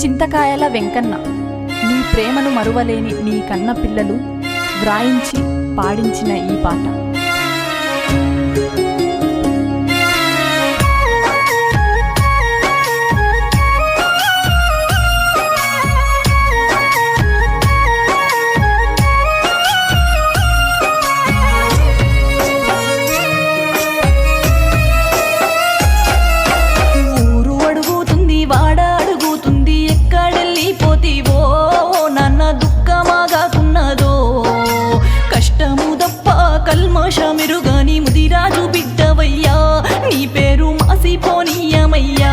చింతకాయల వెంకన్న, నీ ప్రేమను మరువలేని నీ కన్న పిల్లలు వ్రాయించి పాడించిన ఈ పాట. కల్మషమిరుగాని ముదిరాజు బిడ్డవయ్యా, నీ పేరు మాసిపోనీయమయ్యా.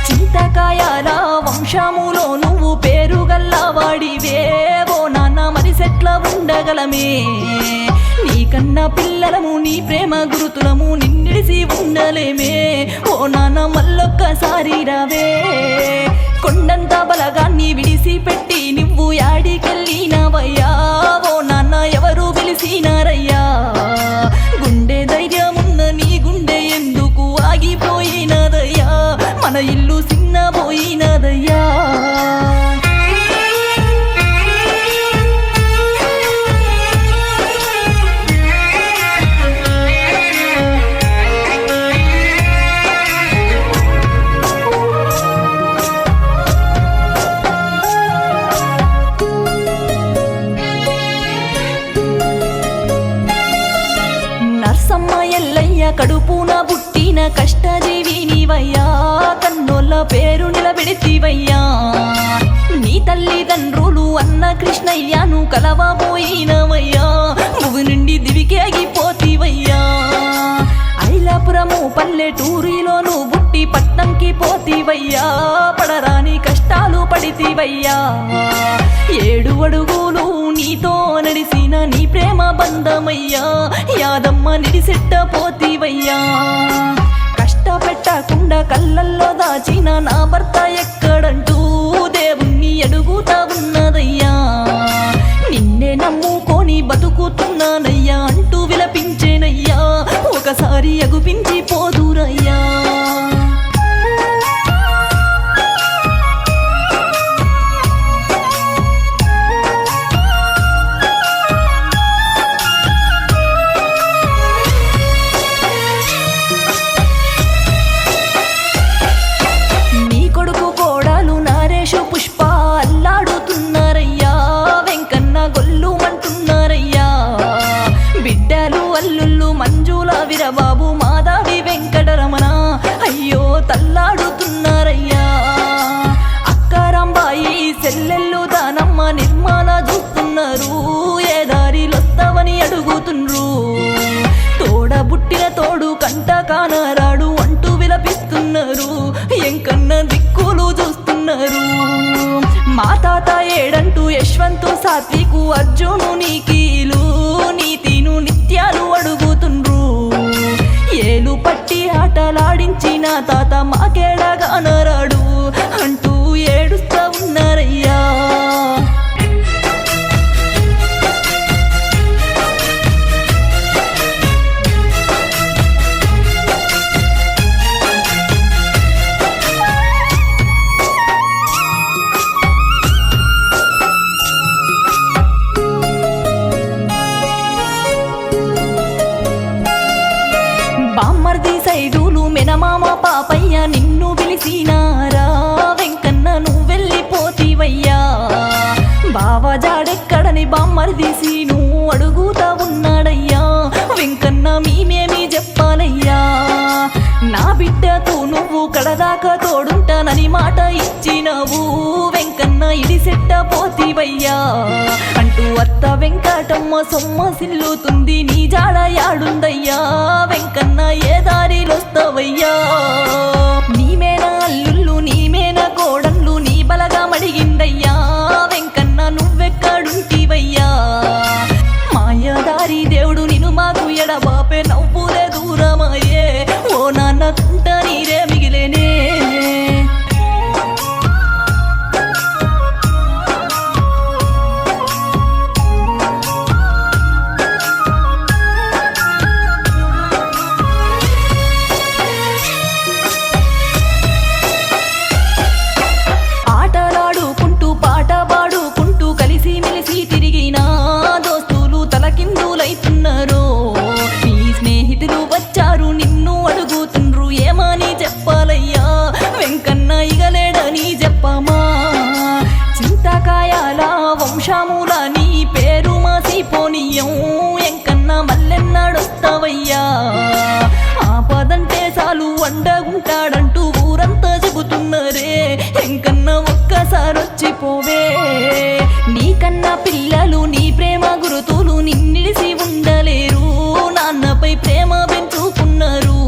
చింతకాయల వంశములో నువ్వు పేరు గల్లవాడివేవో నాన్న, మరి సెట్ల ఉండగలమే. నీకన్న పిల్లలము నీ ప్రేమ గురుతులము, నిన్నిడిసి ఉండలేమే. ఓ నాన్న మళ్ళొక్కసారి రావే. కొండంత బలగాన్ని విడిసి పెట్టి నువ్వు యాడికెళ్ళినవయ్యా. ఓ నాన్న ఎవరు పిలిచినారయ్యా. గుండె ధైర్యమున్న నీ గుండె ఎందుకు ఆగిపోయినదయ్యా. మన ఇల్లు చిన్నపోయినదయ్యా. నర్సమ్మ ఎల్లయ్య కడుపున పుట్టిన కష్టజీవి నీవయ్యా, కన్నోళ్ళ పేరు నిలబెడితివయ్యా. నీ తల్లిదండ్రులు అన్న కృష్ణయ్యను కలవబోయినవయ్యా. భువి నుండి దివికేగిపోతివయ్యా. ఐలాపురము పల్లెటూరిలోను బుట్టి పట్నంకి పోతివయ్యా. పడరాని కష్టాలు పడితివయ్యా. 7 అడుగులు నీతో నడిసిన నీ ప్రేమ బంధమయ్యా. యాదమ్మ నిడిసెట్ట పోతివయ్యా. కష్టపెట్టకుండా కళ్ళల్లో దాచిన నా భర్త ఎక్కడంటూ దేవుణ్ణి అడుగుతా ఉన్నదయ్యా. నిన్నే నమ్ముకొని బతుకుతున్నానయ్యా అంటూ విలపించేనయ్యా. ఒకసారి అగుపించి పోదురయ్యా. బాబు మాధవి వెంకటరమణ అయ్యో తల్లాడుతున్నారయ్యా. అక్కరంబాయి సెల్లెళ్ళు దానమ్మ నిర్మాణ చూస్తున్నారు. ఏ దారిలొస్తావని అడుగుతుండ్రు. తోడబుట్టిన తోడు కంట కానరాడు అంటూ విలపిస్తున్నారు. ఎంకన్న దిక్కులు చూస్తున్నారు. మా తాత ఏడంటూ యశ్వంతు సాత్వికు అర్జును నీకీలు నీతిను నిత్యాలు అడుగుతుండ్రు. ఏలు పట్టి ఆటలాడించిన తాత మాకేడగానరాడు అంటూ ఏడుస్తా ఉన్నారయ్యా. బామ్మర్ది సైదులు మెనమామ పాపయ్య నిన్ను పిలిచినారా. వెంకన్న నువ్వు వెళ్ళిపోతివయ్యా. బావ జాడెక్కడని బామ్మర్ది సీను అడుగుతా ఉన్నాడయ్యా. వెంకన్న మేమేమి చెప్పాలయ్యా. నా బిడ్డతో నువ్వు కడదాకా తోడుంటానని మాట ఇచ్చినవు. వెంకన్న ఇడిసెట్ట పోతివయ్యా అంటూ అత్త వెంకటమ్మ సొమ్మ సిల్లుతుంది. నీ జాడ యాడుందయ్యా. వెంకన్న ఏ దారిలొస్తావయ్యా. నీమేన అల్లుళ్ళు నీమేన కోడళ్ళు నీ బలగా మడిగిందయ్యా. వెంకన్న నువ్వెక్కడుంటివయ్యా. మాయదారి దేవుడు నిన్ను మాకు ఎడబాపే నవ్వులే దూరమాయే. ఓ నాన్న కంట నీరే మిగిలేనే. రావయ్యా ఆపదంటే చాలు అండగుంటాడంటూ ఊరంతా చెబుతున్నారే ఎంకన్నా ఒక్కసారొచ్చిపోవే నీకన్నా పిల్లలు నీ ప్రేమ గురుతులు నిన్నిడిసి ఉండలేరు నాన్నపై ప్రేమ పెంచుకున్నారు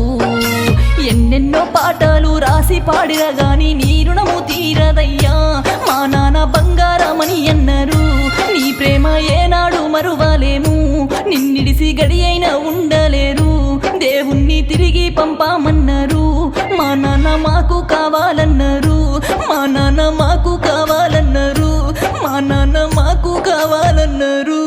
ఎన్నెన్నో పాటలు రాసి పాడిన గాని నీ రుణము తీరదయ్యా మా నాన్న బంగారమని అన్నారు నీ ప్రేమ ఏనాడు మరువలేము నిన్నిడిసి గడి అయినా ఉండలేరు దేవుణ్ణి తిరిగి పంపామన్నారు మా నాన్న మాకు కావాలన్నారు మా నాన్న మాకు కావాలన్నారు మా నాన్న మాకు కావాలన్నారు